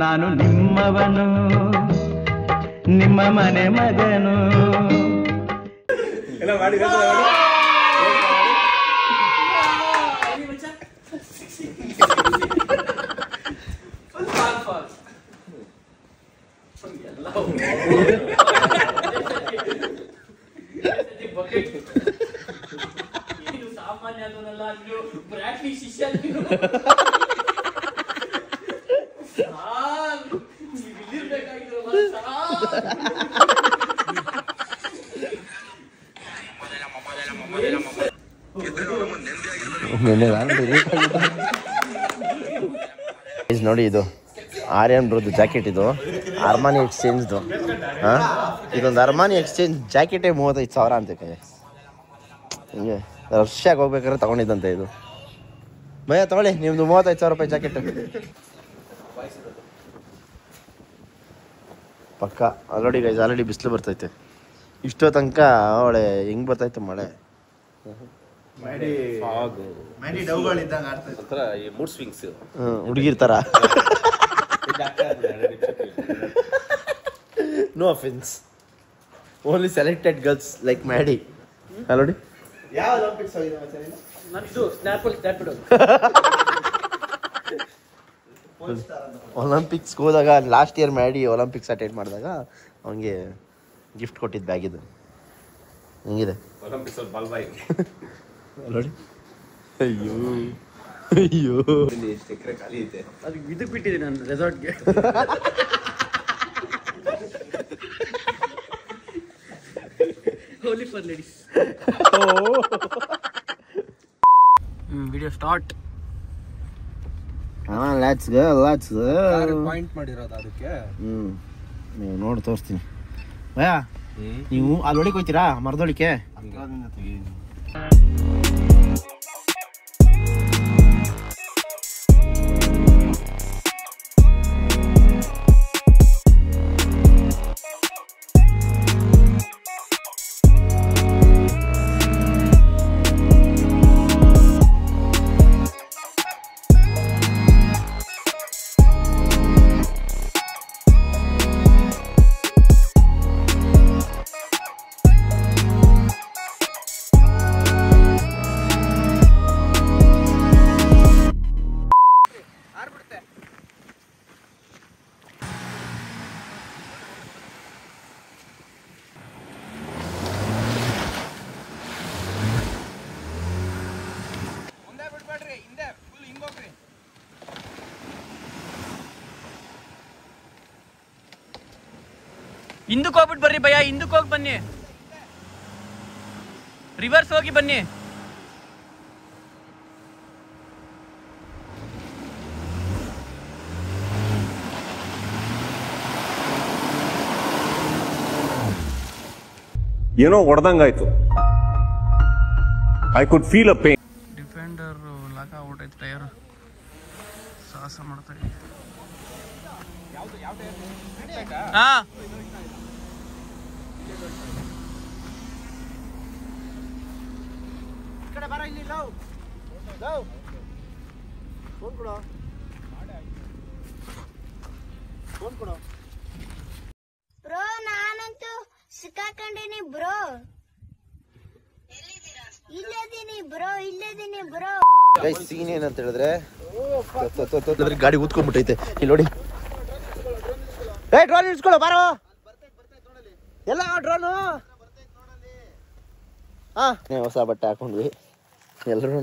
ನಾನು ನಿಮ್ಮವನು ನಿಮ್ಮ ಮನೆ ಮಗನು ಎಲ್ಲ ಮಾಡಿ ಸಾಮಾನ್ಯ ಶಿಷ್ಯ ನೋಡಿ ಇದು ಆರ್ಯನ್ ಬ್ರೋದು ಜಾಕೆಟ್ ಇದು ಅರ್ಮಾನಿ ಎಕ್ಸ್ಚೇಂಜ್ದು ಇದೊಂದು ಅರ್ಮಾನಿ ಎಕ್ಸ್ಚೇಂಜ್ ಜಾಕೆಟೇ 35,000 ಅಂತ ಕೈ ಹಿಂಗೆ ರಷ್ಯಾಗೆ ಹೋಗ್ಬೇಕಾದ್ರೆ ತಗೊಂಡಿದ್ದಂತೆ ಇದು ಭಯ ತಗೊಳ್ಳಿ ನಿಮ್ದು 35,000 ರೂಪಾಯಿ ಜಾಕೆಟ್ ಪಕ್ಕ ಆಲ್ರೆಡಿ ಗೈಸ್ ಆಲ್ರೆಡಿ ಬಿಸಿಲು ಬರ್ತೈತೆ ಇಷ್ಟೋ ತನಕ ಅವಳೆ ಹೆಂಗ್ ಬರ್ತೈತೆ ಮಳೆ ಹುಡುಗಿರ್ತಾರ no offence only selected girls like Maddy ನೋಡಿ ಒಲಿಂಪಿಕ್ಸ್ ಹೋದಾಗ last year Maddy Olympics attend ಮಾಡಿದಾಗ ಅವನಿಗೆ ಗಿಫ್ಟ್ ಕೊಟ್ಟಿದ್ದು ಬ್ಯಾಗ್ ಇದು ಹೆಂಗಿದೆ ನೋಡಿ ಅಯ್ಯೋ ಅಯ್ಯೋ ಎಷ್ಟು ಎಕರೆ ಖಾಲಿ ಐತೆ ಅದಕ್ಕೆ ಇದಕ್ಕೆ ಬಿಟ್ಟಿದ್ದೀನಿ ನಾನು ರೆಸಾರ್ಟ್ಗೆ Holi for ladies video start let's go point ಮಾಡಿರೋದು ಅದಕ್ಕೆ ನೀವು ನೋಡಿ ತೋರಿಸ್ತೀನಿ ಭಯ ನೀವು ಅಲ್ಲೊಳಿಗೆ ಹೋಗ್ತೀರಾ ಮರದೊಳಿಕೆ ಹಿಂದಕ್ಕೆ ಹೋಗ್ಬಿಟ್ಟು ಬರ್ರಿ ಭಯ ಹಿಂದಕ್ಕೆ ಹೋಗಿ ಬನ್ನಿ ರಿವರ್ಸ್ ಹೋಗಿ ಬನ್ನಿ ಏನೋ ಹೊಡೆದಂಗಾಯ್ತು I could feel a pain defender lock ಆಗ್ಬಿಟ್ಟೈತೆ ಟೈರ್ ಸಾಹಸ ಮಾಡ್ತಾ ಇದ್ದೀನಿ ಹಾ ಬ್ರೋ ನಾನಂತೂ ಸಿಕ್ಕಾಕೊಂಡಿನಿ ಬ್ರೋ ಇಲ್ಲದೀನಿ ಬ್ರೋ ಸೀನ್ ಏನಂತ ಹೇಳಿದ್ರೆ ಗಾಡಿ ಊದ್ಕೊಂಡ್ಬಿಟ್ಟೈತೆ ಇಲ್ಲಿ ನೋಡಿ ಡ್ರೋನ್ ಇಡ್ಸ್ಕೊಳ್ಳೋ ಬಾರೋ ಎಲ್ಲ ಡ್ರೋನು ಹೊಸ ಬಟ್ಟೆ ಹಾಕೊಂಡ್ವಿ ಎಲ್ಲರೂ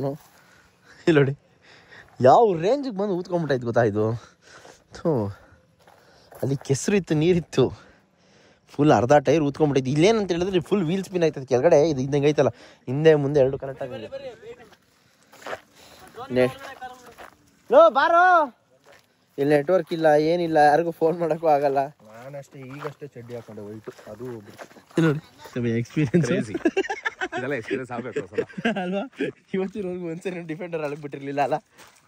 ಇಲ್ಲಿ ನೋಡಿ ಯಾವ ರೇಂಜಿಗೆ ಬಂದು ಊದ್ಕೊಂಡ್ಬಿಟ್ಟೈತೆ ಗೊತ್ತಾ ಇದು ಅಲ್ಲಿ ಕೆಸರು ಇತ್ತು ನೀರಿತ್ತು ಫುಲ್ ಅರ್ಧ ಟೈರ್ ಊದ್ಕೊಂಡ್ಬಿಟ್ಟೈತೆ ಇಲ್ಲೇನಂತ ಹೇಳಿದ್ರೆ ಫುಲ್ ವೀಲ್ ಸ್ಪಿನ್ ಆಯ್ತದೆ ಕೆಳಗಡೆ ಇದು ಇದ್ದಂಗೆ ಐತಲ್ಲ ಹಿಂದೆ ಮುಂದೆ ಎರಡು ಕರೆಕ್ಟ್ ಆಗಿದೆ ಬಾರೋ ಇಲ್ಲಿ ನೆಟ್ವರ್ಕ್ ಇಲ್ಲ ಏನಿಲ್ಲ ಯಾರಿಗೂ ಫೋನ್ ಮಾಡೋಕ್ಕೂ ಆಗಲ್ಲ ನಾನಷ್ಟೇ ಈಗಷ್ಟೇ ಚಡ್ಡಿ ಹಾಕೊಂಡೆ ಹೋಯ್ತು ಅದು ನೋಡಿ ಎಕ್ಸ್ಪೀರಿಯನ್ಸ್ ಇದೆಲ್ಲ ಎಕ್ಸ್ಪೀರಿಯನ್ಸ್ ಆಗಬೇಕು ಅಲ್ವಾ ಇವತ್ತಿನವರೆಗೂ ಒಂದ್ಸರಿ ಡಿಫೆಂಡರ್ ಅಳಕ್ ಬಿಟ್ಟಿರ್ಲಿಲ್ಲ ಅಲ್ಲ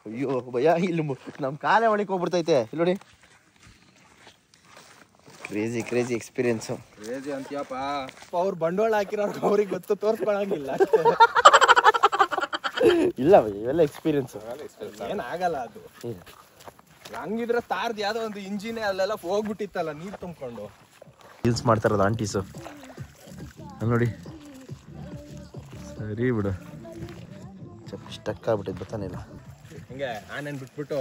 ಅಯ್ಯೋ ಭಯ ಇಲ್ಲಿ ನಮ್ಮ ಕಾಲೇ ಒಳಗೆ ಹೋಗ್ಬಿಡ್ತೈತೆ ಇಲ್ಲಿ ನೋಡಿ ಕ್ರೇಜಿ ಎಕ್ಸ್ಪೀರಿಯನ್ಸು ಕ್ರೇಜಿ ಅಂತೀಯಪ್ಪ ಅವ್ರು ಬಂಡವಾಳ ಹಾಕಿರೋರು ಅವ್ರಿಗೆ ಗೊತ್ತು ತೋರಿಸ್ಕೊಳಂಗಿಲ್ಲ ಇಲ್ಲ ಇವೆಲ್ಲ ಎಕ್ಸ್ಪೀರಿಯನ್ಸು ಏನಾಗಲ್ಲ ಅದು ಹಂಗಿದ್ರೆ ತಾರ್ದು ಯಾವ್ದೋ ಒಂದು ಇಂಜಿನ್ ಅಲ್ಲೆಲ್ಲ ಹೋಗ್ಬಿಟ್ಟಿತ್ತಲ್ಲ ನೀರ್ ತುಂಬಿಕೊಂಡು. ರೀಲ್ಸ್ ಮಾಡ್ತಾ ಇರೋದು ಆಂಟೀಸು ನೋಡಿ. ಸರಿ ಬಿಡು, ಸ್ಟಕ್ ಆಗ್ಬಿಟ್ಟಿದ್ದು ಗೊತ್ತಾನಿಲ್ಲ. ಹಿಂಗೆ ಆನೇನ್ ಬಿಟ್ಬಿಟ್ಟು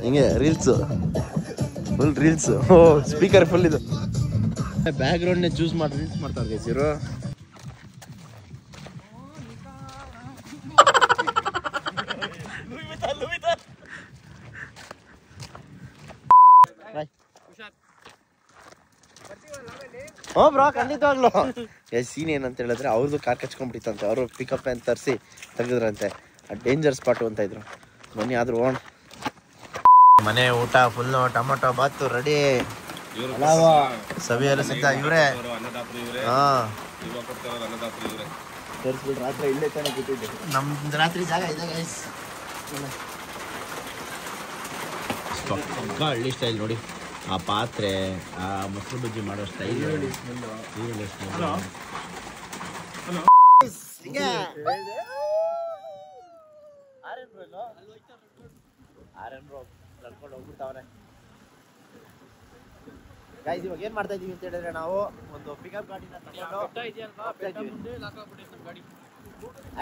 ಹಿಂಗೆ ರೀಲ್ಸು, ಫುಲ್ ರೀಲ್ಸು. ಓ ಸ್ಪೀಕರ್ ಫುಲ್ ಇದು. ಬ್ಯಾಕ್ ಗ್ರೌಂಡ್ನೇ ಚೂಸ್ ಮಾಡಿ ರೀಲ್ಸ್ ಮಾಡ್ತಾರೆ ಗೈಸ್ ಇವರು. ಹ್ಞೂ ಬ್ರೋ ಖಂಡಿತವಾಗ್ಲು. ಸೀನ್ ಏನಂತ ಹೇಳಿದ್ರೆ ಅವ್ರದ್ದು ಕಾರ್ ಕಚ್ಕೊಂಡ್ಬಿಟ್ಟಿತ್ತಂತೆ. ಅವರು ಪಿಕಪ್ ಅಂತ ತರಿಸಿ ತೆಗೆದ್ರಂತೆ. ಡೇಂಜರ್ ಸ್ಪಾಟು ಅಂತ ಇದ್ರು. ಬನ್ನಿ ಆದ್ರೂ ಓಣ್ ಮನೆ ಊಟ ಫುಲ್ ಟೊಮೊಟೊ ಬಾತು ರೆಡಿ. ಸವಿಯಲು ಸಿದ್ಧ ಇವರೇ. ಹಾಂ ರಾತ್ರಿ ಇಲ್ಲೇ ತಾನೇ ಕೂತಿದ್ದೆ. ನಮ್ದು ರಾತ್ರಿ ಜಾಗ ಇದೆ ಗೈಸ್. ಹಳ್ಳಿ ಸ್ಟೈಲ್ ನೋಡಿ. ಆ ಪಾತ್ರೆ, ಆ ಮೊಸರು ಬಜ್ಜಿ ಮಾಡೋ ಸ್ಟೈಲ್. ಗೈಸ್ ಇವಾಗ ಏನ್ ಮಾಡ್ತಾ ಇದೀವಿ ಅಂತ ಹೇಳಿದ್ರೆ, ನಾವು ಒಂದು ಪಿಕಪ್ ಗಾಡಿನ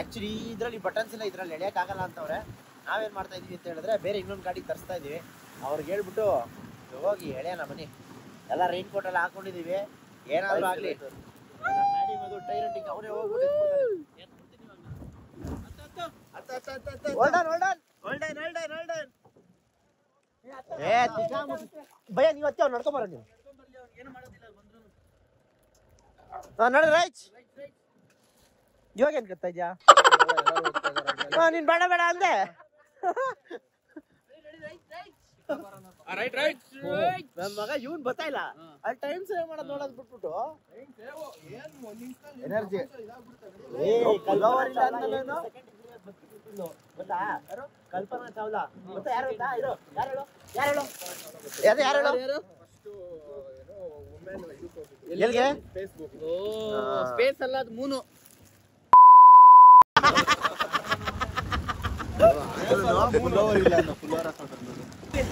ಆಕ್ಚುಲಿ ಇದ್ರಲ್ಲಿ ಬಟನ್ಸ್ ಇಲ್ಲ, ಇದ್ರಲ್ಲಿ ಎಳೆಯಕ್ ಆಗಲ್ಲ ಅಂತವ್ರೆ. ನಾವೇನ್ ಮಾಡ್ತಾ ಇದೀವಿ ಅಂತ ಹೇಳಿದ್ರೆ ಬೇರೆ ಇನ್ನೊಂದು ಗಾಡಿ ತರಿಸ್ತಾ ಇದೀವಿ. ಅವ್ರಿಗೆ ಹೇಳ್ಬಿಟ್ಟು ಹೋಗಿ ಎಳೆಯೋಣ ಬನ್ನಿ. ಎಲ್ಲ ರೈನ್ ಕೋಟ್ ಎಲ್ಲ ಹಾಕೊಂಡಿದೀವಿ. ಏನಾದ್ರು ಆಗ್ಲಿ ಟೈರ್ ಅಂಟಿಗೆ ಅವನೇ ಹೋಗ್ಬಿಟ್ಟು ಭಯ ನೀವು ಹತ್ತಿ ಅವ್ರು ನಡ್ಕೊಂಬರ ನೀವು. ನೋಡಿ ರೈಟ್ ಇವಾಗ ಏನ್ ಕತ್ತಾ ಇದ್ಯಾ? ನೀನ್ ಬೇಡ ಬೇಡ ಅಂದೆ. ನನ್ ಮಗ ಇವನ್ ಬರ್ತಾ ಇಲ್ಲ. ಅಲ್ಲಿ ಟೈಮ್ ಸೇವ್ ಮಾಡೋದು ನೋಡೋದ್ ಬಿಟ್ಬಿಟ್ಟು ಎನರ್ಜಿ ಕಲ್ಪನಾ ಚಾವ್ಲಾ ಗೊತ್ತಾ? ಯಾರು ಗೊತ್ತಾ? ಯಾರು ಎಲ್ಲಿಗೆ ಸ್ಪೇಸ್ ಅಲ್ಲ ಅದು ಮೂನು.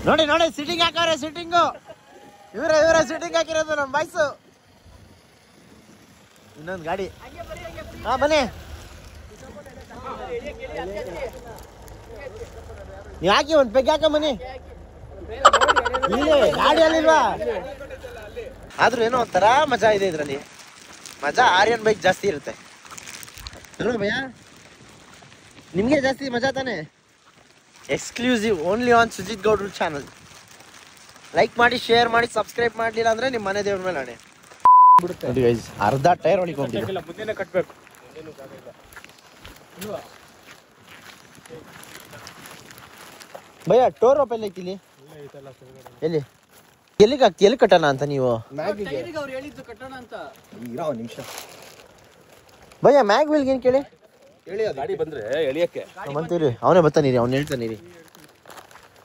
ನೋಡಿ ನೋಡಿ ಸಿಟ್ಟಿಂಗ್ ಹಾಕವ್ರೆ. ಸಿಟ್ಟಿಂಗು ಇವರೇ ಸಿಟ್ಟಿಂಗ್ ಹಾಕಿರೋದು ನಮ್ಮ ಬಾಯ್ಸು. ಇನ್ನೊಂದು ಗಾಡಿ. ಹಾ ಬನ್ನಿ. ನೀವು ಹಾಕಿ ಒಂದು ಪೆಗ್ ಹಾಕ ಬನ್ನಿ. ಗಾಡಿ ಅಲ್ಲಿಲ್ವಾ? ಆದ್ರೂ ಏನೋ ಒಂಥರ ಮಜಾ ಇದೆ ಇದ್ರಲ್ಲಿ. ಮಜಾ ಆರ್ಯನ್ ಬೈಕ್ ಜಾಸ್ತಿ ಇರುತ್ತೆ ಅಲ್ವಾ ಭಯ್ಯ? ನಿಮ್ಗೆ ಜಾಸ್ತಿ ಮಜಾ ತಾನೆ? ಎಕ್ಸ್ಕ್ಲೂಸಿವ್ ಓನ್ಲಿ ಆನ್ ಸುಜಿತ್ ಗೌಡ್ರು ಚಾನಲ್. ಲೈಕ್ ಮಾಡಿ, ಶೇರ್ ಮಾಡಿ, ಸಬ್ಸ್ಕ್ರೈಬ್ ಮಾಡಲಿಲ್ಲ ಅಂದ್ರೆ ನಿಮ್ಮ ಮನೆ ದೇವ್ರ ಮೇಲೆ ಆಣೆ. ಅರ್ಧ ಟೈರ್ ಹೊಡಿಕ್ ಹೋಗ್ತಿದ್ದೆ. ಮುಂದೆನೆ ಕಟ್ಬೇಕು. ಭಯ್ಯ ಟೋರ್ ರೋಪ್ ಎಲ್ಲ ಐತಿಲಿ ಎಲ್ಲಿ ಎಲ್ಲಿ ಕಟ್ಟೋಣ ಅಂತ ನೀವು? ನಿಮಿಷ ಭಯ್ಯ ಮ್ಯಾಗ್ ವೀಲ್ಗೆ ಏನ್ ಕೇಳಿ ಗಾಡಿ ಬಂದ್ರೆ ಎಳಿಯಕ್ಕೆ ಬಂತೀರಿ. ಅವನೇ ಬರ್ತಾನಿರಿ, ಅವ್ನು ಹೇಳ್ತಾನಿರಿ.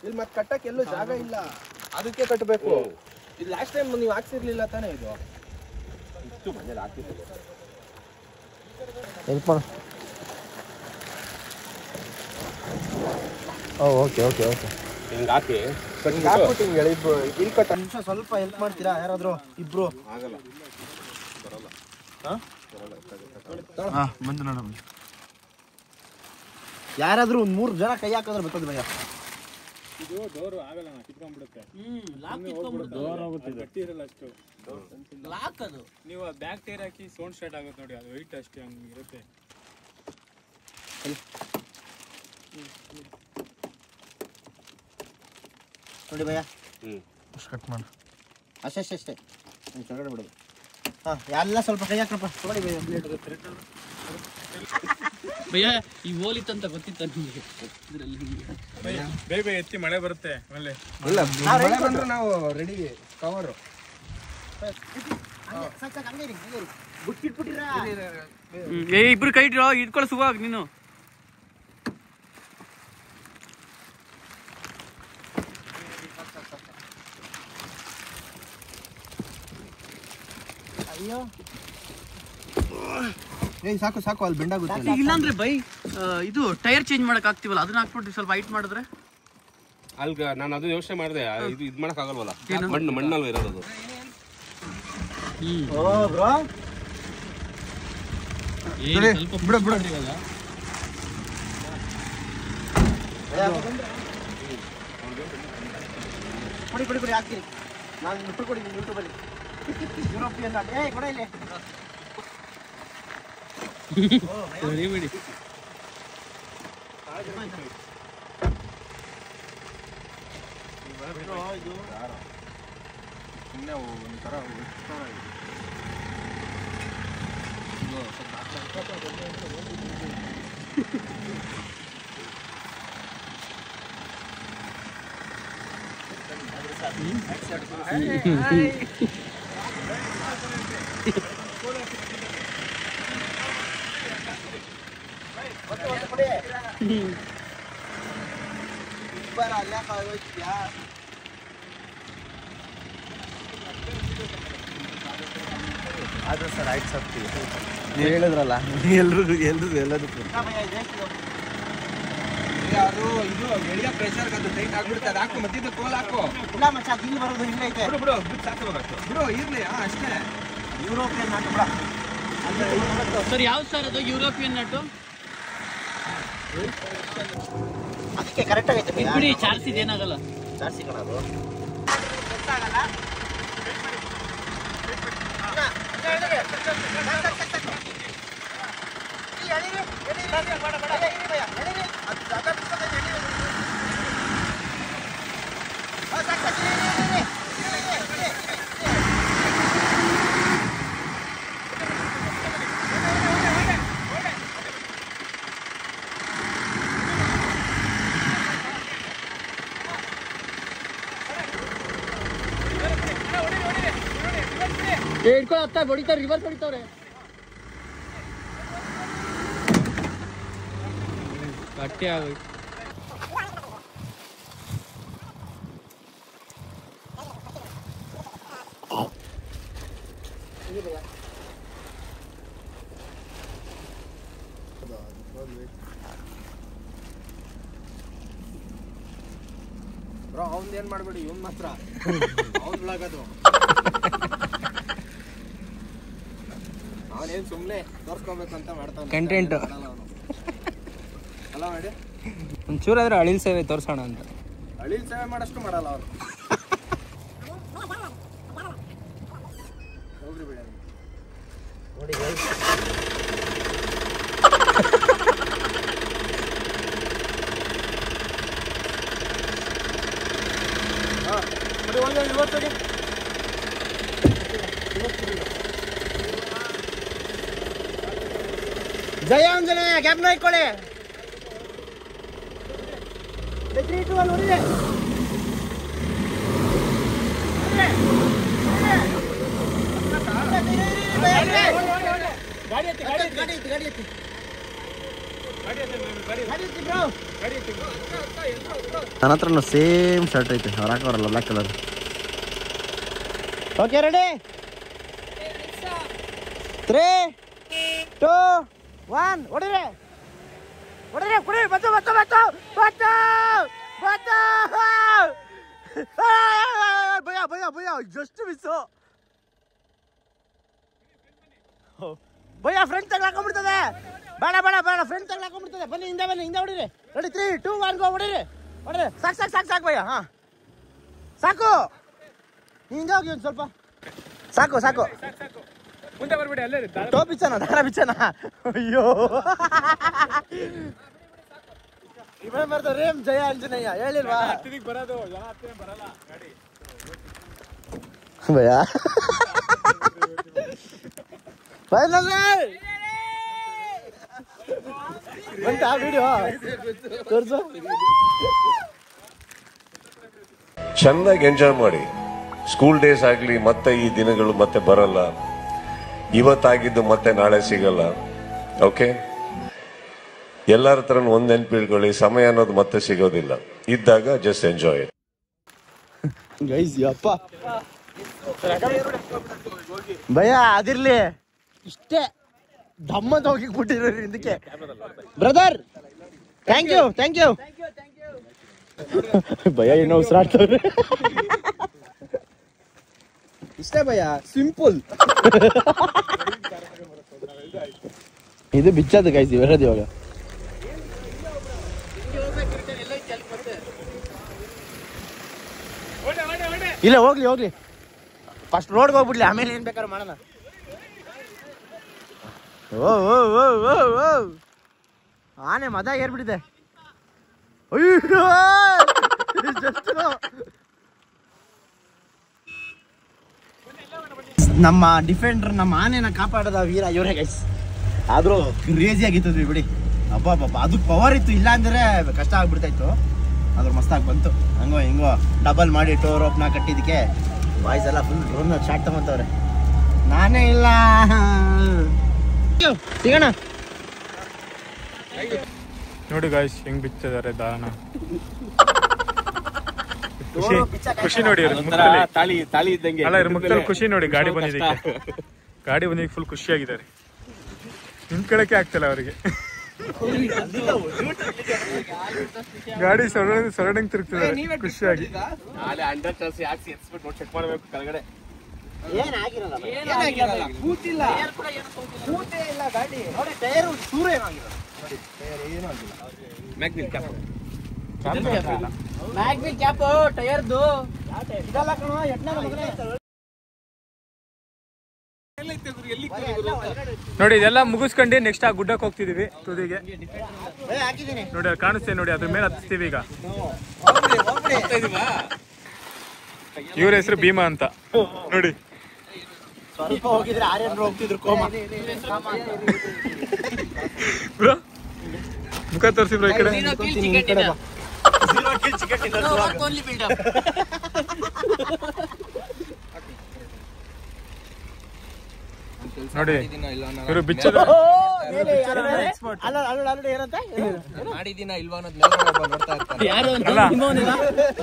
ಇಲ್ಲಿ ಮತ್ತೆ ಕಟ್ಟಕ್ಕೆ ಎಲ್ಲೂ ಜಾಗ ಇಲ್ಲ, ಅದಕ್ಕೆ ಕಟ್ಟಬೇಕು. ಇದು ಲಾಸ್ಟ್ ಟೈಮ್ ನೀವು ಹಾಕ್ಸಿರ್ಲಿಲ್ಲ ತಾನೇ? ಇದು ಇಷ್ಟು ಮನೇಲಿ ಹಾಕಿದ್ದು ಹೆಲ್ಪ್ ಮಾಡು. ಓಕೆ ಓಕೆ ಓಕೆ ಹಿಂಗೆ ಹಾಕಿ ಹಾಕ್ಬಿಟ್ಟು ಹಿಂಗೆ ಎಳಿದ್ರು. ಇಲ್ಲಿ ಕಟ್ಟ ನಿಮಿಷ ಸ್ವಲ್ಪ ಹೆಲ್ಪ್ ಮಾಡ್ತೀರಾ ಯಾರಾದ್ರು? ಇಬ್ರು ಆಗಲ್ಲ, ಬರಲ್ಲ. ಬಂದು ನೋಡ. ಯಾರಾದ್ರೂ ಒಂದ್ 3 ಜನ ಕೈ ಹಾಕಿದ್ರೆ ಬರ್ತದೆ ಭಯ್ಯ. ಇದು ಡೋರ್ ಆಗಲ್ಲ, ಕಿತ್ಕೊಂಡ್ಬಿಡುತ್ತೆ. ಡೋರ್ ಹೋಗುತ್ತೆ, ಗಟ್ಟಿ ಇರಲ್ಲ ಅಷ್ಟು. ಲಾಕ್ ಅದು ನೀವು ಬ್ಯಾಕ್ ಟೈರ್ ಹಾಕಿ ಸೌಂಡ್ ಸ್ಟಾರ್ಟ್ ಆಗುತ್ತೆ ನೋಡಿ, ಅದು ವೆಯ್ಟ್ ಅಷ್ಟೇ ಹಂಗೆ ಇರುತ್ತೆ. ನೋಡಿ ಭಯ್ಯ, ಕಟ್ ಮಾಡು ಅಷ್ಟೇ. ಕೆಳಗಡೆ ಬಿಡೋದು. ಹಾ ಎಲ್ಲ ಸ್ವಲ್ಪ ಕೈ ಹಾಕಪ್ಪ. ನೋಡಿ ಭಯ್ಯ ಈ ಓಲಿತ್ತಂತ ಗೊತ್ತಿತ್ತ ನಿಮಗೆ? ಬೇಗ ಎತ್ತಿ, ಮಳೆ ಬರುತ್ತೆ ಆಮೇಲೆ. ಬಂದ್ರೆ ನಾವು ರೆಡಿ ಕವರು. ಇಬ್ರು ಕೈ ಇಟ್ಕೊಳ್ಳೋ ಸುವಾಗ ನೀನು. ಏಯ್ ಸಾಕು ಸಾಕು, ಅಲ್ಲಿ ಬೆಂಡಾಗುತ್ತೆ. ಇಲ್ಲಾಂದ್ರೆ ಬೈ ಇದು ಟೈರ್ ಚೇಂಜ್ ಮಾಡಕ್ ಆಗ್ತಿವಲ್ಲ, ಅದನ್ನ ಹಾಕ್ಬಿಟ್ಟು ಸ್ವಲ್ಪ ಹೈಟ್ ಮಾಡಿದ್ರೆ. ಅಲ್ಗ ನಾನು ಅದು ಯೋಚನೆ ಮಾಡಿದೆ, ಇದು ಮಾಡಕ್ ಆಗಲ್ವಲ್ಲ, ಮಣ್ಣಲ್ವ ಇರೋದು. ಬಿಡ ಬಿಡ ಕೊಡಿ ಕೊಡಿ ಕೊಡಿ ಹಾಕ್ತೀನಿ. ನಾನು ದುಡ್ಡು ಕೊಡಿ ಯೂಟ್ಯೂಬಲ್ಲಿ ಯುರೋಪಿಯನ್ ಕೊಡ ಇಲ್ಲಿ. ಸರಿ ಬಿಡಿ. ಸುಮ್ಮನೆ ಒಂಥರ ಆದ್ರೆ ಸರ್ ಆಯ್ತು ಸರ್, ನೀವು ಹೇಳಿದ್ರಲ್ಲ ಎಲ್ರಿಗೂ ಎಲ್ಲದಕ್ಕೂ ಅದು ಇದು ಗೆಳೆಯ ಪ್ರೆಷರ್ ಅದು ಟೈಟ್ ಆಗ್ಬಿಡುತ್ತೆ. ಅದು ಹಾಕು, ಮಧ್ಯದ ಕೋಲ್ ಹಾಕು. ಇಲ್ಲ ಮಚ್ಚ, ಇಲ್ಲಿ ಬರೋದು ಇಲ್ಲ ಐತೆ. ಬಿಡು ಬಿಡು ಬಿಟ್ಟು ಸಾಕು ಬಿಡು, ಇರ್ಲಿ ಅಷ್ಟೇ. ಯುರೋಪಿಯನ್ ನಾಟು ಬಿಡ. ಸರ್ ಯಾವ್ದು ಸರ್ ಅದು ಯುರೋಪಿಯನ್ ನಟ್ಟು? ಅದಕ್ಕೆ ಕರೆಕ್ಟ್ ಆಗೈತೆ ಬಿಡಿ, ಚಾರ್ಸಿದ್ ಏನಾಗಲ್ಲ. ಜಾಸ್ತಿ ಕಣದು ಇಟ್ಕೊ ಹತ್ತ ಹೊಡಿತಾವ್ರೆ, ರಿವರ್ಸ್ ಹೊಡಿತಾವ್ರೆ. ಗಟ್ಟಿ ಆಗೋಯ್ತು. ಬ್ರೋ ಅವ್ನ್ ಏನ್ ಮಾಡ್ಬೇಡಿ, ಇವನ್ ಮಾತ್ರ ಅವ್ನ್ ಅದು ಅವನೇನ್ ಸುಮ್ನೆ ತೋರ್ಸ್ಕೊಬೇಕು ಅಂತ ಮಾಡ್ತಾನೆ ಕಂಟೆಂಟ್ ಅಲ್ಲ ಮಾಡಿ. ಒಂಚೂರಾದ್ರೆ ಅಳಿಲ್ ಸೇವೆ ತೋರ್ಸೋಣ ಅಂತ. ಅಳಿಲ್ ಸೇವೆ ಮಾಡಷ್ಟು ಮಾಡಲ್ಲ ಅವನು. ಹೋಗ್ರಿ ಬಿಡ ನೋಡಿ ಜಯ ಆಂಜನೇಯ ಕ್ಯಾಪ್ನ ಇಟ್ಕೊಳ್ಳಿ. 3, 2, 1 ಹೊಡಿದೆ. ನನ್ನ ಹತ್ರನೂ ಸೇಮ್ ಶರ್ಟ್ ಐತೆ, ಅವ್ರು ಹಾಕೋರಲ್ಲ ಬ್ಲ್ಯಾಕ್ ಕಲರ್. Okay ready, 3, 2, 1 ಹೊಡಿರಿ ಹೊಡಿರಿ. ಕುಡಿ ಬತ್ತು ಬತ್ತು ಬತ್ತು ಬತ್ತು ಬತ್ತು. ಭಯ ಭಯ ಭಯ, ಜಸ್ಟ್ ಮಿಸ್ಸು ಭಯ. ಫ್ರೆಂಡ್ ತಗ್ಲಾಕೊಂಡ್ಬಿಡ್ತದೆ. ಬೇಡ ಬೇಡ ಬೇಡ, ಫ್ರೆಂಡ್ ತಗ್ಲಾಕೊಂಡ್ಬಿಡ್ತದೆ. ಬನ್ನಿ ಹಿಂದೆ ಬನ್ನಿ, ಹಿಂದೆ ಹೊಡಿರಿ. ರೆಡಿ 3, 2, 1 ಗೋ. ಹೊಡಿರಿ ಹೊಡಿರಿ. ಸಾಕು ಸಾಕು ಸಾಕು ಸಾಕು ಭಯ. ಹಾಂ ಸಾಕು, ಹಿಂದೆ ಹೋಗಿ ಒಂದು ಸ್ವಲ್ಪ. ಸಾಕು ಸಾಕು, ಮುಂದೆ ಬರ್ಬಿಡಿ. ಅಲ್ಲೇ ಟೋಪ್ ಬಿಚ್ಚನ, ದಾರ ಬಿಚ್ಚನ. ಅಯ್ಯೋ ಇವೇ ಬರ್ತಾರೆ ಜಯ ಆಂಜನೇಯ ಹೇಳಿಲ್ವಾ? ಬರೋದು ಜನ ಬರಲ್ಲ ಗಾಡಿ ಭಯ. ಬಂತ ವಿಡಿಯೋ ತೋರ್ಸು. ಚೆನ್ನಾಗಿ ಎಂಜಾಯ್ ಮಾಡಿ. ಸ್ಕೂಲ್ ಡೇಸ್ ಆಗ್ಲಿ, ಮತ್ತೆ ಈ ದಿನಗಳು ಮತ್ತೆ ಬರಲ್ಲ. ಇವತ್ತಾಗಿದ್ದು ಮತ್ತೆ ನಾಳೆ ಸಿಗಲ್ಲ. ಓಕೆ, ಎಲ್ಲರ ಹತ್ರನೂ ಒಂದ್ ನೆನ್ಪಿಟ್ಕೊಳ್ಳಿ, ಸಮಯ ಅನ್ನೋದು ಮತ್ತೆ ಸಿಗೋದಿಲ್ಲ. ಇದ್ದಾಗ ಜಸ್ಟ್ ಎಂಜಾಯ್. ಗೈಸ್ ಯಪ್ಪ ಭಯ ಅದಿರ್ಲಿ ಇಷ್ಟೇ ದಮ್ಮಂತ ಹೋಗಿಬಿಟ್ಟಿರೋ ಇದಕ್ಕೆ ಬ್ರದರ್. ಥ್ಯಾಂಕ್ ಯು ಭಯ ಏನೋ ಉಸಿರಾಡ್ತವ್ರೆ. ಇಷ್ಟೇ ಭಯ, ಸಿಂಪಲ್. ಇದು ಬಿಚ್ಚದು ಗೈಸ್ ಇರೋದು ಇವಾಗ. ಇಲ್ಲ ಹೋಗ್ಲಿ ಫಸ್ಟ್ ರೋಡ್ಗೆ ಹೋಗ್ಬಿಡ್ಲಿ, ಆಮೇಲೆ ಏನ್ ಬೇಕಾದ್ರೆ ಮಾಡೋಣ. ಓ ಆನೆ ಮದ ಏರ್ಬಿಟ್ಟಿದೆ. ಅಯ್ಯೋ ನಮ್ಮ ಡಿಫೆಂಡರ್, ನಮ್ಮ ಆನೆನ ಕಾಪಾಡದ ವೀರ ಇವರೇ ಗೈಸ್. ಆದ್ರೂ ಕ್ರೇಜಿ ಆಗಿತ್ತು ಬಿಡಿ. ಹಬ್ಬ ಅದು ಪವರ್ ಇತ್ತು, ಇಲ್ಲ ಅಂದ್ರೆ ಕಷ್ಟ ಆಗ್ಬಿಡ್ತಾ ಇತ್ತು. ಆದ್ರೂ ಮಸ್ತಾಗಿ ಬಂತು. ಹಂಗೋ ಹಿಂಗೋ ಡಬಲ್ ಮಾಡಿ ಟೋರ್ ರೋಪ್ನ ಕಟ್ಟಿದಕ್ಕೆ ಬಾಯ್ಸ್ ಎಲ್ಲ ಫುಲ್ ಡ್ರೋನ್ ಶಾಟ್ ತಗೊಂತವ್ರೆ. ನಾನೇ ಇಲ್ಲ. ಸಿಗೋಣ. ನೋಡಿ ಗಾಯ್ಸ್ ಹೆಂಗ್ ಬಿಚ್ಚಿದ್ದಾರೆ ದಾರನ. ಖುಷಿ ನೋಡಿ ತಾಳಿ ಇದ್ದಂಗೆ. ಅಲ್ಲ ಇದ್ರ ಮುಖದಲ್ಲಿ ಖುಷಿ ನೋಡಿ. ಗಾಡಿ ಬಂದಿದ್ದಕ್ಕೆ ಫುಲ್ ಖುಷಿಯಾಗಿದ್ದಾರೆ. ನಿಂತ್ಕೊಳ್ಳಕ್ಕೆ ಆಗ್ತಿಲ್ಲ ಅವರಿಗೆ. ಗಾಡಿ ಸರೌಂಡಿಂಗ್ ತಿರುಗ್ತಿದ್ದಾರೆ ಖುಷಿಯಾಗಿ. ನೋಡಿ ಇದೆಲ್ಲ ಮುಗಿಸ್ಕೊಂಡು ನೆಕ್ಸ್ಟ್ ಆ ಗುಡ್ಡಕ್ಕೆ ಹೋಗ್ತಿದೀವಿ ತುದಿಗೆ. ನೋಡಿ ಅದು ಕಾಣಿಸ್ತೇನೆ ನೋಡಿ, ಅದ್ರ ಮೇಲೆ ಹತ್ತಿಸ್ತೀವಿ ಈಗ. ಇವ್ರ ಹೆಸರು ಭೀಮಾ ಅಂತ ನೋಡಿ. ಸ್ವಲ್ಪ ಹೋಗಿದ್ರೆ ಆರ್ಯನ್ರು ಹೋಗ್ತಿದ್ರು ಕೋಮ. ಬ್ರೋ ಮುಖ ತೋರಿಸಿ ಬ್ರೋ ಈ ಕಡೆ. ನೋಡಿ ಇವರು ಬಿಚ್ಚದ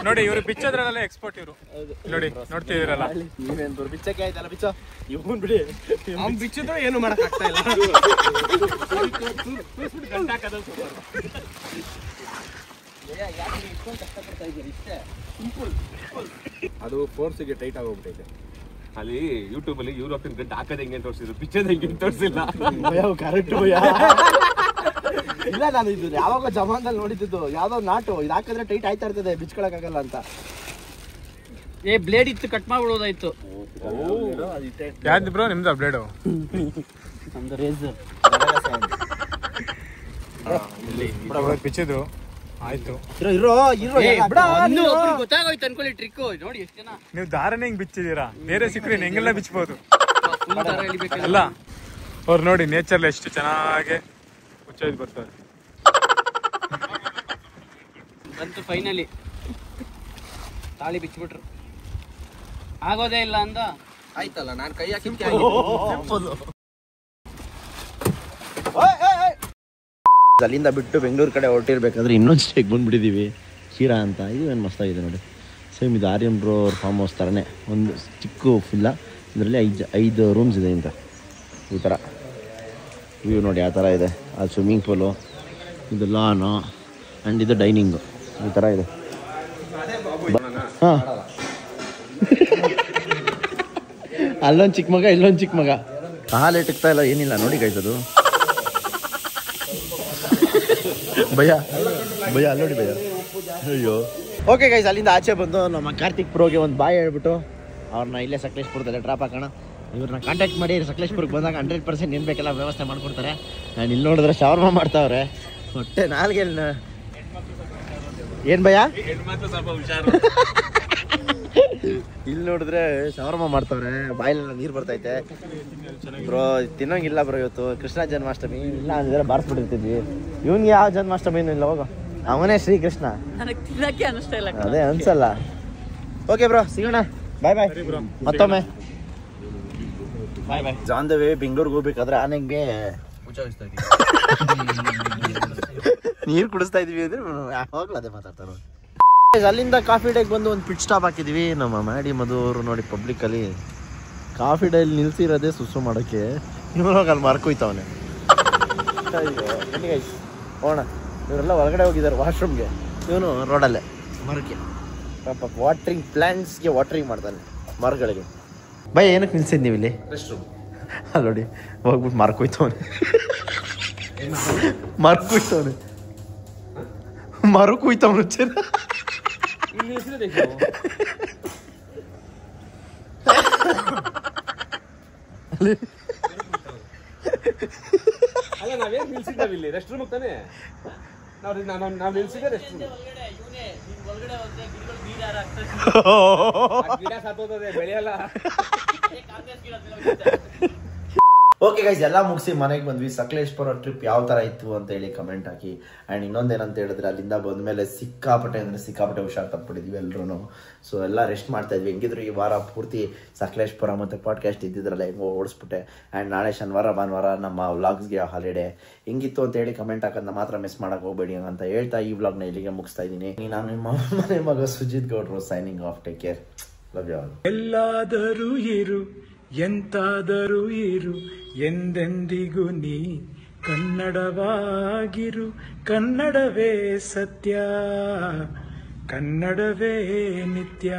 ನೋಡಿ, ಇವರು ಬಿಚ್ಚದ್ರಲ್ಲ ಎಕ್ಸ್ಪರ್ಟ್ ಇವರು. ನೋಡಿ ನೋಡ್ತಿದಿರಲ್ಲ, ಬಿಚ್ಚಕ್ಕೆ ಆಯ್ತಲ್ಲ ಬಿಚ್ಚ ಇವನ್ ಬಿಡಿ. ಬಿಚ್ಚಿದ್ರು ಏನು ಮಾಡಕ್ ಆಗ್ತಾ ಇಲ್ಲ. ಅದು ಫೋರ್ಸ್ಗೆ ಟೈಟ್ ಆಗೋಗ್ಬಿಟ್ಟೈತೆ. ಅಲ್ಲಿ ಯೂಟ್ಯೂಬ್ ಅಲ್ಲಿ ಯುರೋಪಿಯನ್ ಗಂಟೆ ಹಾಕದ ಹೆಂಗೆ ತೋರಿಸಿದ್ರು, ಪಿಚ್ಚದ ಹೆಂಗೆ ತೋರಿಸಿಲ್ಲ. ಕರೆಕ್ಟ್ ಇಲ್ಲ, ನಾನು ಇದು ಯಾವಾಗ ಜಮಾನ್ದಲ್ಲಿ ನೋಡಿದ್ದು ಯಾವ್ದೋ ನಾಟು ಇದು ಹಾಕಿದ್ರೆ ಟೈಟ್ ಆಯ್ತಾ ಇರ್ತದೆ, ಬಿಚ್ಕೊಳಕ್ ಆಗಲ್ಲ ಅಂತ. ಬ್ಲೇಡ್ ಇತ್ತು, ಕಟ್ ಮಾಡ್ಬಿಡೋದಾಯ್ತು. ಯಾವ್ದು ಬ್ರೋ ನಿಮ್ದು ಬ್ಲೇಡು? ನಮ್ದು ರೇಸರ್. ಬಿಚ್ಚಿದ್ರು ಆಯ್ತು. ಗೊತ್ತಾಗೋಯ್ತು ಅನ್ಕೊಳ್ಳಿ ಟ್ರಿಕ್. ನೋಡಿ ಎಷ್ಟು ಜನ ನೀವು ದಾರನೇ ಹಿಂಗ್ ಬಿಚ್ಚಿದೀರಾ, ಬೇರೆ ಸಿಕ್ಕರೆ ಹೆಂಗೆಲ್ಲ ಬಿಚ್ಚಬಹುದು ಅಲ್ಲ. ಅವ್ರು ನೋಡಿ ನೇಚರ್ ಎಷ್ಟು ಚೆನ್ನಾಗಿ ಹುಚ್ಚೈದು ಬರ್ತಾರೆ. ಬಂತು ಫೈನಲಿ, ತಾಳಿ ಬಿಚ್ಚಿಬಿಟ್ರು. ಆಗೋದೇ ಇಲ್ಲ ಅಂದ ಆಯ್ತಲ್ಲ, ನಾನು ಕೈ ಹಾಕಿ ಅಲ್ಲಿಂದ ಬಿಟ್ಟು ಬೆಂಗಳೂರು ಕಡೆ ಹೊರಟಿರ್ಬೇಕಾದ್ರೆ ಇನ್ನೊಂದು ಸ್ಟೇಕ್ ಬಂದ್ಬಿಟ್ಟಿದ್ದೀವಿ, ಶಿರಾ ಅಂತ. ಇದು ಏನು ಮಸ್ತಾಗಿದೆ ನೋಡಿ. ಸೇಮ್ ಇದು ಆರ್ಯನ್ ಬ್ರೋ ಅವ್ರ ಫಾರ್ಮ್ ಹೌಸ್ ಥರನೇ, ಒಂದು ಚಿಕ್ಕ ಫಿಲ್ಲ. ಇದರಲ್ಲಿ 5 ರೂಮ್ಸ್ ಇದೆ ಅಂತ. ಈ ಥರ ವ್ಯೂ ನೋಡಿ ಯಾವ ಥರ ಇದೆ. ಅದು ಸ್ವಿಮ್ಮಿಂಗ್ ಪೂಲು, ಇದು ಲಾನು ಆ್ಯಂಡ್ ಇದು ಡೈನಿಂಗು. ಈ ಥರ ಇದೆ. ಹಾಂ, ಅಲ್ಲೊಂದು ಚಿಕ್ಕ ಮಗ, ಇಲ್ಲೊಂದು ಚಿಕ್ಕ ಮಗ. ಹಾಲು ಇಟ್ಟಿಕ್ತಾ ಇಲ್ಲ, ಏನಿಲ್ಲ ನೋಡಿ ಕಾಯ್ತದು. ಭಯ ಅಲ್ಲೋಡಿ ಭಯ. ಅಯ್ಯೋ. ಓಕೆ ಗೈಸ್, ಅಲ್ಲಿಂದ ಆಚೆ ಬಂದು ನಮ್ಮ ಕಾರ್ತಿಕ್ ಪ್ರೋಗೆ ಒಂದು ಬಾಯ್ ಹೇಳ್ಬಿಟ್ಟು ಅವ್ರನ್ನ ಇಲ್ಲೇ ಸಕಲೇಶ್ಪುರದಲ್ಲೇ ಡ್ರಾಪ್ ಹಾಕೋಣ. ಇವ್ರನ್ನ ಕಾಂಟ್ಯಾಕ್ಟ್ ಮಾಡಿ ಸಕಲೇಶ್ಪುರಕ್ಕೆ ಬಂದಾಗ 100% ಏನು ಬೇಕೆಲ್ಲ ವ್ಯವಸ್ಥೆ ಮಾಡ್ಕೊಡ್ತಾರೆ. ನಾನು ಇಲ್ಲಿ ನೋಡಿದ್ರೆ ಶವರ್ಮ ಮಾಡ್ತಾವ್ರೆ. ಹೊಟ್ಟೆ ನಾಲ್ಗೆ ಏನು ಭಯ, ಇಲ್ಲಿ ನೋಡಿದ್ರೆ ಶವರ್ಮ ಮಾಡ್ತಾವ್ರೆ. ಬಾಯಿಲೆಲ್ಲ ನೀರು ಬರ್ತೈತೆ. ಬ್ರೋ ತಿನ್ನೋಂಗಿಲ್ಲ ಬ್ರೋ, ಇವತ್ತು ಕೃಷ್ಣ ಜನ್ಮಾಷ್ಟಮಿ. ಇಲ್ಲ ಅಂದಿದ್ರೆ ಬಾರಿಸ್ಬಿಟ್ಟಿರ್ತಿದ್ವಿ. ಇವನ್ಗೆ ಯಾವ ಜನ್ಮಾಷ್ಟಮಿನೂ ಇಲ್ಲ, ಹೋಗೋ ಅವನೇ ಶ್ರೀಕೃಷ್ಣ. ಅದೇ ಅನ್ಸಲ್ಲ. ಓಕೆ ಬ್ರೋ, ಸಿಗೋಣ. ಬಾಯ್ ಮತ್ತೊಮ್ಮೆ ಬಾಯ್. ಆನ್ ದ ವೇ ಬೆಂಗಳೂರಿಗೆ ಹೋಗ್ಬೇಕಾದ್ರೆ ಆನೆಗೆ ನೀರು ಕುಡಿಸ್ತಾ ಇದೀವಿ ಅಂದ್ರೆ ಹೋಗ್ಲ ಅದೇ ಮಾತಾಡ್ತಾರ. ಅಲ್ಲಿಂದ ಕಾಫಿ ಡೇಗೆ ಬಂದು ಒಂದು ಪಿಟ್ ಸ್ಟಾಪ್ ಹಾಕಿದ್ವಿ. ನಮ್ಮ ಮ್ಯಾಡಿ ಮಧು ಅವರು ನೋಡಿ ಪಬ್ಲಿಕ್ಕಲ್ಲಿ ಕಾಫಿ ಡೇಲಿ ನಿಲ್ಸಿರೋದೇ ಸುಸು ಮಾಡೋಕ್ಕೆ. ಇವನು ಅಲ್ಲಿ ಮಾರ್ಕೋಯ್ತವನೆ. ಹೋಣ ಇವರೆಲ್ಲ ಹೊರಗಡೆ ಹೋಗಿದ್ದಾರೆ ವಾಶ್ರೂಮ್ಗೆ, ಇವನು ರೋಡಲ್ಲೇ ಮರಕ್ಕೆ ಪಾಪ ವಾಟ್ರಿಂಗ್ ಪ್ಲ್ಯಾಂಟ್ಸ್ಗೆ ವಾಟ್ರಿಂಗ್ ಮಾಡ್ತಾನೆ ಮರಗಳಿಗೆ. ಬೈ ಏನಕ್ಕೆ ನಿಲ್ಸಿದ್ ನೀವು ಇಲ್ಲಿ? ಅಲ್ಲಿ ನೋಡಿ ಹೋಗ್ಬಿಟ್ಟು ಮಾರ್ಕೋಯ್ತವನೆ ಮಾರ್ಕೋಯ್ತವನೆ ಮರಕೋಯ್ತವನು ಚೆನ್ನ ಅಲ್ಲ ನಾವೇನ್ ನಿಲ್ಸಿದ್ದಾವೆ ಇಲ್ಲಿ ರೆಸ್ಟ್ ರೂಮ್ ತಾನೆ. ನಾವು ನಿಲ್ಸಿದ್ದೆ ರೆಸ್ಟ್ ರೂಮ್. ಗಿಡ ಸಾತೋತದೆ ಬೆಳೆಯಲ್ಲ. ಓಕೆ ಗೈಸ್, ಎಲ್ಲ ಮುಗಿಸಿ ಮನೆಗೆ ಬಂದ್ವಿ. ಸಕಲೇಶ್ಪುರ ಟ್ರಿಪ್ ಯಾವ ಥರ ಇತ್ತು ಅಂತ ಹೇಳಿ ಕಮೆಂಟ್ ಹಾಕಿ. ಆ್ಯಂಡ್ ಇನ್ನೊಂದೇನಂತ ಹೇಳಿದ್ರೆ ಅಲ್ಲಿಂದ ಬಂದಮೇಲೆ ಸಿಕ್ಕಾಪಟ್ಟೆ ಹುಷಾರು ತಪ್ಪಿಟ್ಟಿದ್ವಿ ಎಲ್ಲರೂ. ಸೊ ಎಲ್ಲ ರೆಸ್ಟ್ ಮಾಡ್ತಾ ಇದ್ವಿ. ಹೆಂಗಿದ್ರು ಈ ವಾರ ಪೂರ್ತಿ ಸಕಲೇಶ್ಪುರ ಮತ್ತು ಪಾಡ್ಕಾಸ್ಟ್ ಇದ್ದಿದ್ರಲ್ಲ ಹೆಂಗೋ ಓಡಿಸ್ಬಿಟ್ಟೆ. ಆ್ಯಂಡ್ ನಾಳೆ ಶನಿವಾರ ಭಾನುವಾರ ನಮ್ಮ ವ್ಲಾಗ್ಸ್ಗೆ ಹಾಲಿಡೇ. ಹೆಂಗಿತ್ತು ಅಂತ ಹೇಳಿ ಕಮೆಂಟ್ ಹಾಕೋದನ್ನ ಮಾತ್ರ ಮಿಸ್ ಮಾಡೋಕೆ ಹೋಗಬೇಡಿ ಅಂತ ಹೇಳ್ತಾ ಈ ವ್ಲಾಗ್ನ ಇಲ್ಲಿಗೆ ಮುಗಿಸ್ತಾ ಇದ್ದೀನಿ. ನಾನು ನಿಮ್ಮ ಮನೆ ಮಗ ಸುಜಿತ್ ಗೌಡ್ರು signing off. Take care, love you all. ಎಲ್ಲಾದರೂ ಇರು ಎಂತಾದರೂ ಇರು ಎಂದೆಂದಿಗೂ ನೀ ಕನ್ನಡವಾಗಿರು. ಕನ್ನಡವೇ ಸತ್ಯ, ಕನ್ನಡವೇ ನಿತ್ಯ.